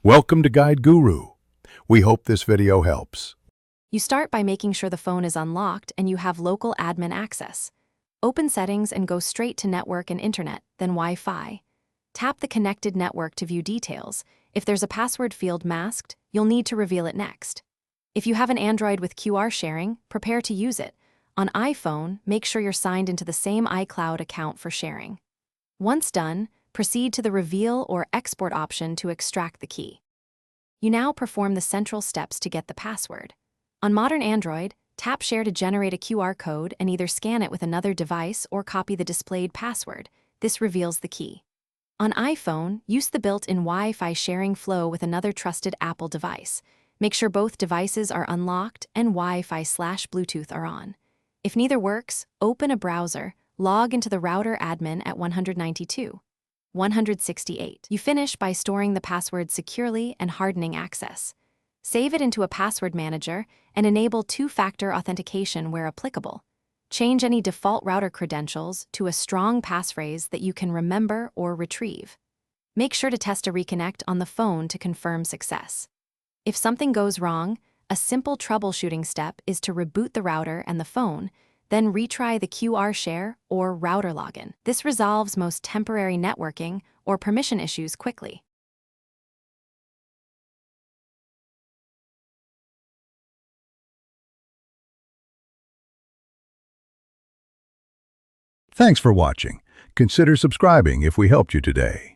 Welcome to Guide Guru. We hope this video helps. You start by making sure the phone is unlocked and you have local admin access. Open Settings and go straight to Network and Internet, then Wi-Fi. Tap the connected network to view details. If there's a password field masked, you'll need to reveal it next. If you have an Android with QR sharing, prepare to use it. On iPhone, make sure you're signed into the same iCloud account for sharing. Once done, proceed to the Reveal or Export option to extract the key. You now perform the central steps to get the password. On modern Android, tap Share to generate a QR code and either scan it with another device or copy the displayed password. This reveals the key. On iPhone, use the built-in Wi-Fi sharing flow with another trusted Apple device. Make sure both devices are unlocked and Wi-Fi/Bluetooth are on. If neither works, open a browser, log into the router admin at 192.168. You finish by storing the password securely and hardening access. Save it into a password manager and enable two-factor authentication where applicable. Change any default router credentials to a strong passphrase that you can remember or retrieve. Make sure to test a reconnect on the phone to confirm success. If something goes wrong, a simple troubleshooting step is to reboot the router and the phone, then retry the QR share or router login. This resolves most temporary networking or permission issues quickly. Thanks for watching. Consider subscribing if we helped you today.